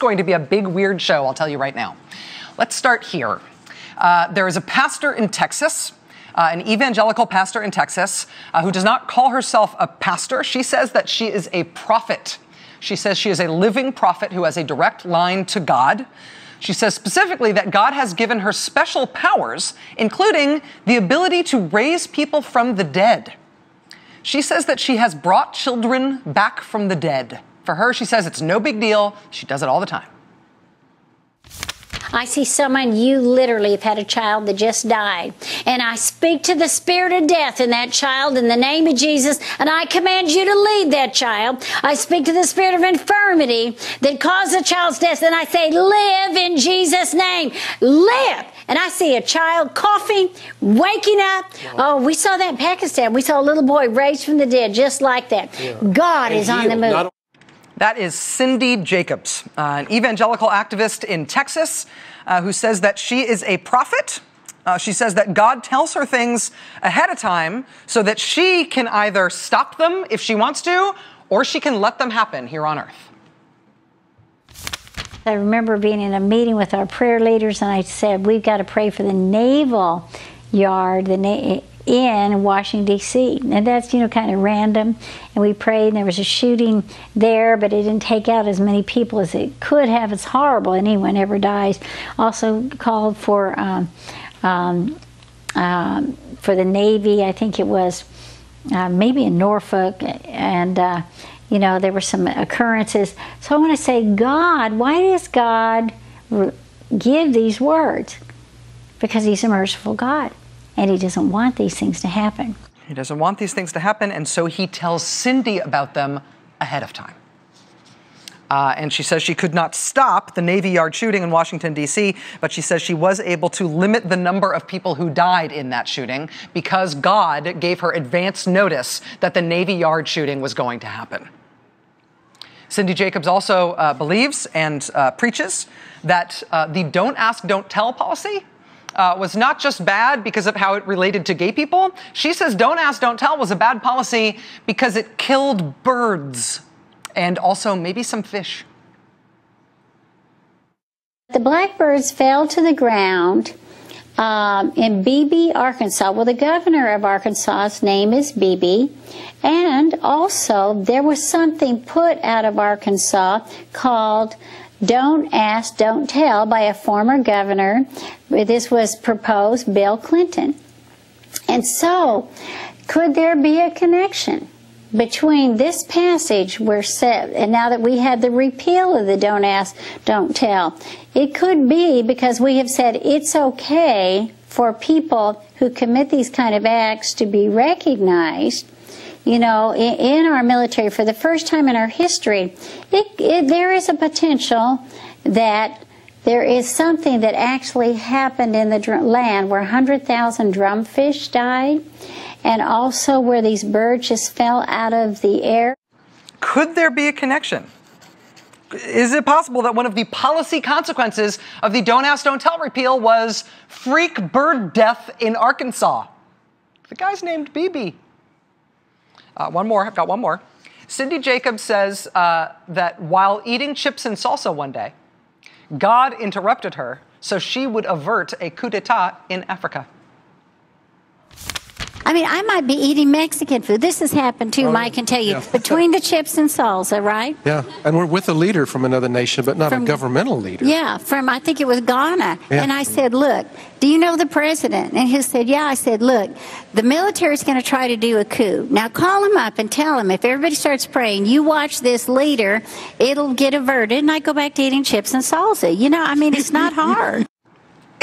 going to be a big, weird show, I'll tell you right now. Let's start here. There is a pastor in Texas, an evangelical pastor in Texas, who does not call herself a pastor. She says that she is a prophet. She says she is a living prophet who has a direct line to God. She says specifically that God has given her special powers, including the ability to raise people from the dead. She says that she has brought children back from the dead. For her, she says it's no big deal. She does it all the time. I see someone, you literally have had a child that just died. And I speak to the spirit of death in that child in the name of Jesus, and I command you to leave that child. I speak to the spirit of infirmity that caused the child's death, and I say, live in Jesus' name. Live. And I see a child coughing, waking up. Oh, we saw that in Pakistan. We saw a little boy raised from the dead just like that. Yeah. God is on the move. That is Cindy Jacobs, an evangelical activist in Texas who says that she is a prophet. She says that God tells her things ahead of time so that she can either stop them if she wants to, or she can let them happen here on earth. I remember being in a meeting with our prayer leaders, and I said, we've got to pray for the naval yard, in Washington, D.C. And that's, kind of random. And we prayed, and there was a shooting there, but it didn't take out as many people as it could have. It's horrible. Anyone ever dies. Also called for the Navy. I think it was maybe in Norfolk. And, there were some occurrences. So I want to say, God, why does God give these words? Because He's a merciful God. And He doesn't want these things to happen. He doesn't want these things to happen, and so He tells Cindy about them ahead of time. And she says she could not stop the Navy Yard shooting in Washington, D.C., but she says she was able to limit the number of people who died in that shooting because God gave her advance notice that the Navy Yard shooting was going to happen. Cindy Jacobs also believes and preaches that the don't ask, don't tell policy was not just bad because of how it related to gay people. She says don't ask, don't tell was a bad policy because it killed birds and also maybe some fish. The blackbirds fell to the ground in Beebe, Arkansas. Well, the governor of Arkansas's name is Beebe. And also there was something put out of Arkansas called Don't Ask, Don't Tell by a former governor. This was proposed Bill Clinton. And so, could there be a connection between this passage and now that we had the repeal of the Don't Ask, Don't Tell? It could be because we have said it's okay for people who commit these kind of acts to be recognized. In our military, for the first time in our history, there is a potential that there is something that actually happened in the land where 100,000 drumfish died, and also where these birds just fell out of the air. Could there be a connection? Is it possible that one of the policy consequences of the Don't Ask, Don't Tell repeal was freak bird death in Arkansas? The guy's named Beebe. One more. I've got one more. Cindy Jacobs says that while eating chips and salsa one day, God interrupted her so she would avert a coup d'etat in Africa. I might be eating Mexican food. This has happened too, Mike can tell you. Yeah. Between the chips and salsa, right? Yeah, and we're with a leader from another nation, but not a governmental leader. Yeah, I think it was Ghana. Yeah. And I said, look, do you know the president? And he said, yeah. I said, look, the military is going to try to do a coup. Now call him up and tell him if everybody starts praying, you watch this leader, it'll get averted. And I go back to eating chips and salsa. It's not hard.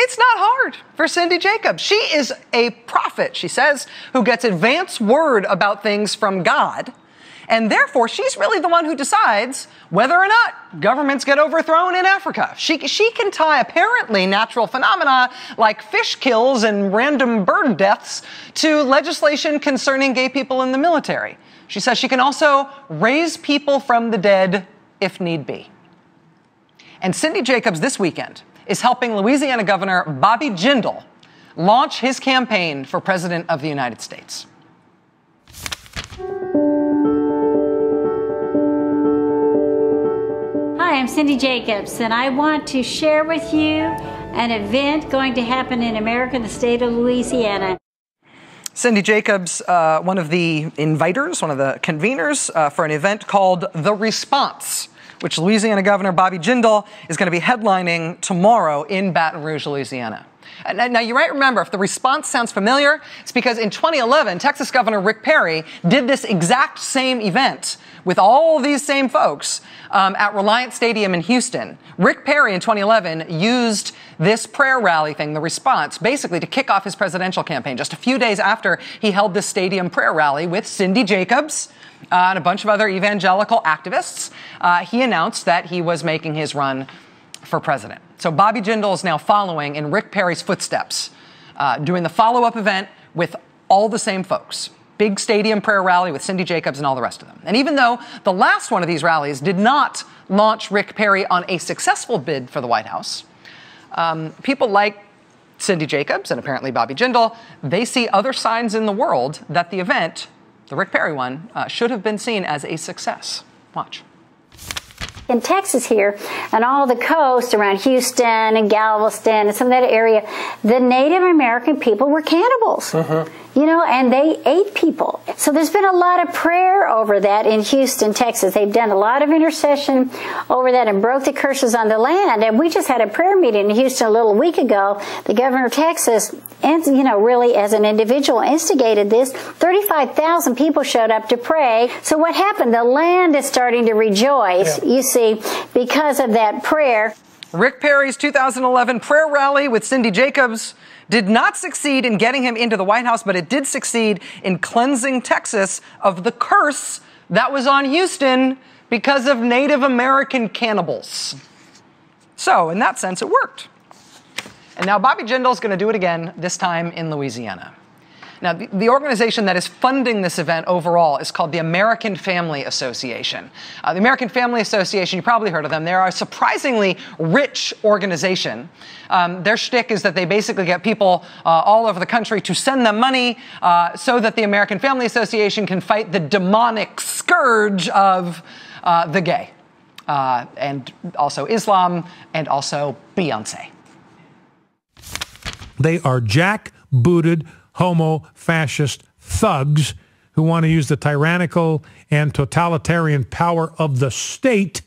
It's not hard for Cindy Jacobs. She is a prophet, she says, who gets advance word about things from God. And therefore, she's really the one who decides whether or not governments get overthrown in Africa. She can tie apparently natural phenomena like fish kills and random bird deaths to legislation concerning gay people in the military. She says she can also raise people from the dead if need be. And Cindy Jacobs this weekend is helping Louisiana Governor Bobby Jindal launch his campaign for President of the United States. Hi, Hi, I'm Cindy Jacobs, and I want to share with you an event going to happen in America, the state of Louisiana. Cindy Jacobs, one of the inviters, one of the conveners for an event called The Response, which Louisiana Governor Bobby Jindal is going to be headlining tomorrow in Baton Rouge, Louisiana. Now, you might remember, if The Response sounds familiar, it's because in 2011, Texas Governor Rick Perry did this exact same event with all these same folks at Reliant Stadium in Houston. Rick Perry in 2011 used this prayer rally thing, The Response, basically to kick off his presidential campaign. Just a few days after he held this stadium prayer rally with Cindy Jacobs and a bunch of other evangelical activists, he announced that he was making his run for president. So Bobby Jindal is now following in Rick Perry's footsteps, doing the follow-up event with all the same folks. Big stadium prayer rally with Cindy Jacobs and all the rest of them. And even though the last one of these rallies did not launch Rick Perry on a successful bid for the White House, people like Cindy Jacobs and apparently Bobby Jindal, they see other signs in the world that the event, the Rick Perry one, should have been seen as a success. Watch. In Texas here, and all the coast around Houston and Galveston and some of that area, the Native American people were cannibals. You know, and they ate people. So there's been a lot of prayer over that in Houston, Texas. They've done a lot of intercession over that and broke the curses on the land. And we just had a prayer meeting in Houston a little week ago. The governor of Texas, and you know, really as an individual instigated this. 35,000 people showed up to pray. So what happened? The land is starting to rejoice, you see, because of that prayer. Rick Perry's 2011 prayer rally with Cindy Jacobs did not succeed in getting him into the White House, but it did succeed in cleansing Texas of the curse that was on Houston because of Native American cannibals. So, in that sense, it worked. And now Bobby Jindal is going to do it again, this time in Louisiana. Now, the organization that is funding this event overall is called the American Family Association. The American Family Association, you probably heard of them. They're a surprisingly rich organization. Their shtick is that they basically get people all over the country to send them money so that the American Family Association can fight the demonic scourge of the gay, and also Islam, and also Beyonce. They are jackbooted homo-fascist thugs who want to use the tyrannical and totalitarian power of the state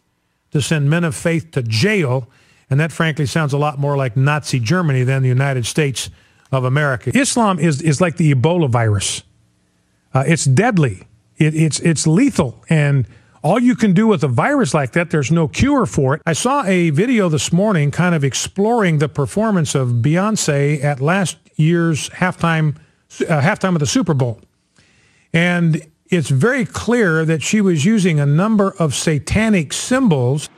to send men of faith to jail. And that, frankly, sounds a lot more like Nazi Germany than the United States of America. Islam is like the Ebola virus. It's deadly. It's lethal. And all you can do with a virus like that, there's no cure for it. I saw a video this morning kind of exploring the performance of Beyonce at last year's halftime of the Super Bowl. And it's very clear that she was using a number of satanic symbols.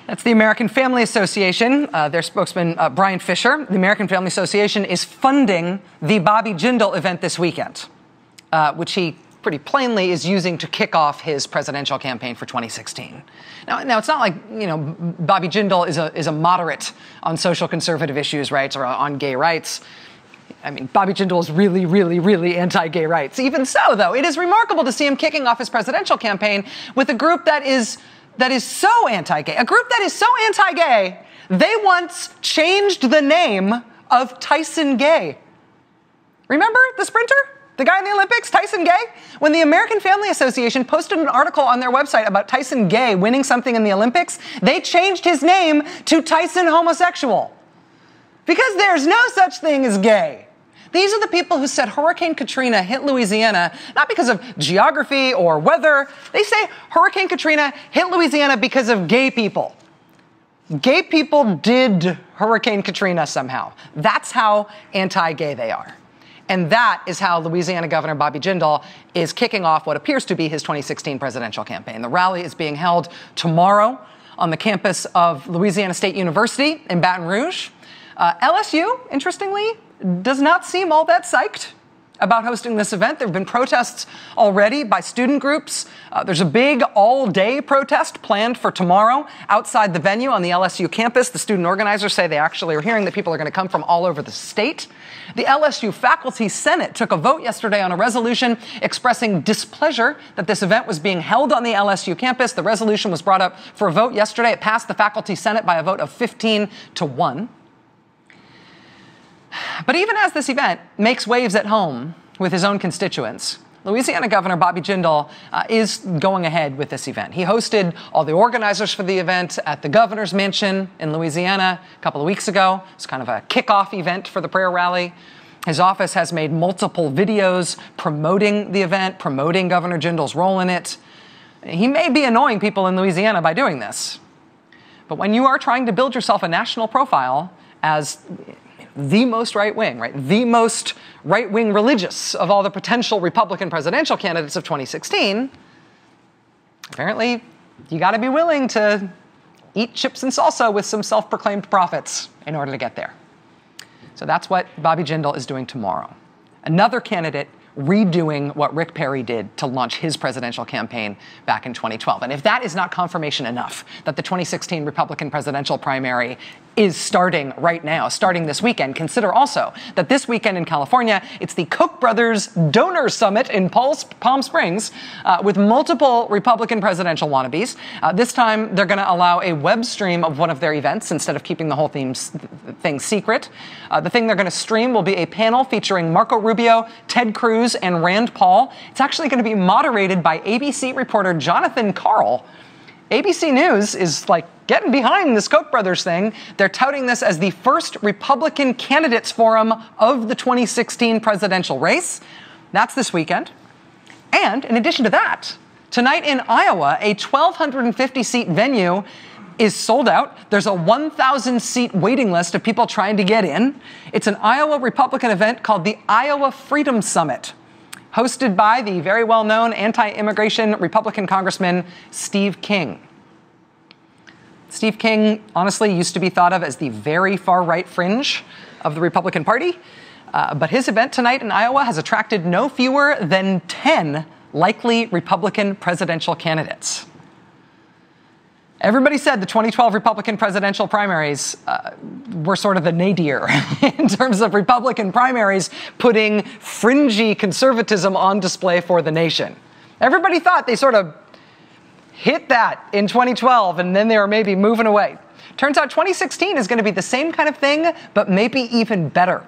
That's the American Family Association. Their spokesman, Brian Fisher. The American Family Association is funding the Bobby Jindal event this weekend, which he pretty plainly is using to kick off his presidential campaign for 2016. Now it's not like, you know, Bobby Jindal is a moderate on social conservative issues, right, or on gay rights. I mean, Bobby Jindal is really, really, really anti-gay rights. Even so, though, it is remarkable to see him kicking off his presidential campaign with a group that is so anti-gay. A group that is so anti-gay, they once changed the name of Tyson Gay. Remember the sprinter? The guy in the Olympics, Tyson Gay? When the American Family Association posted an article on their website about Tyson Gay winning something in the Olympics, they changed his name to Tyson Homosexual. Because there's no such thing as gay. These are the people who said Hurricane Katrina hit Louisiana, not because of geography or weather. They say Hurricane Katrina hit Louisiana because of gay people. Gay people did Hurricane Katrina somehow. That's how anti-gay they are. And that is how Louisiana Governor Bobby Jindal is kicking off what appears to be his 2016 presidential campaign. The rally is being held tomorrow on the campus of Louisiana State University in Baton Rouge. LSU, interestingly, does not seem all that psyched about hosting this event. There have been protests already by student groups. There's a big all-day protest planned for tomorrow outside the venue on the LSU campus. The student organizers say they actually are hearing that people are going to come from all over the state. The LSU Faculty Senate took a vote yesterday on a resolution expressing displeasure that this event was being held on the LSU campus. The resolution was brought up for a vote yesterday. It passed the Faculty Senate by a vote of 15-1. But even as this event makes waves at home with his own constituents, Louisiana Governor Bobby Jindal is going ahead with this event. He hosted all the organizers for the event at the governor's mansion in Louisiana a couple of weeks ago. It's kind of a kickoff event for the prayer rally. His office has made multiple videos promoting the event, promoting Governor Jindal's role in it. He may be annoying people in Louisiana by doing this. But when you are trying to build yourself a national profile as the most right-wing, right? The most right-wing religious of all the potential Republican presidential candidates of 2016, apparently you got to be willing to eat chips and salsa with some self-proclaimed prophets in order to get there. So that's what Bobby Jindal is doing tomorrow. Another candidate redoing what Rick Perry did to launch his presidential campaign back in 2012. And if that is not confirmation enough that the 2016 Republican presidential primary is starting right now, starting this weekend, consider also that this weekend in California, it's the Koch brothers donor summit in Palm Springs with multiple Republican presidential wannabes. This time, they're going to allow a web stream of one of their events instead of keeping the whole thing secret. The thing they're going to stream will be a panel featuring Marco Rubio, Ted Cruz, and Rand Paul. It's actually going to be moderated by ABC reporter Jonathan Karl. ABC News is like getting behind this Koch brothers thing. They're touting this as the first Republican candidates forum of the 2016 presidential race. That's this weekend. And in addition to that, tonight in Iowa, a 1,250-seat venue is sold out. There's a 1,000-seat waiting list of people trying to get in. It's an Iowa Republican event called the Iowa Freedom Summit, hosted by the very well-known anti-immigration Republican Congressman Steve King. Steve King, honestly, used to be thought of as the very far-right fringe of the Republican Party. But his event tonight in Iowa has attracted no fewer than 10 likely Republican presidential candidates. Everybody said the 2012 Republican presidential primaries were sort of the nadir in terms of Republican primaries putting fringy conservatism on display for the nation. Everybody thought they sort of hit that in 2012, and then they were maybe moving away. Turns out 2016 is going to be the same kind of thing, but maybe even better.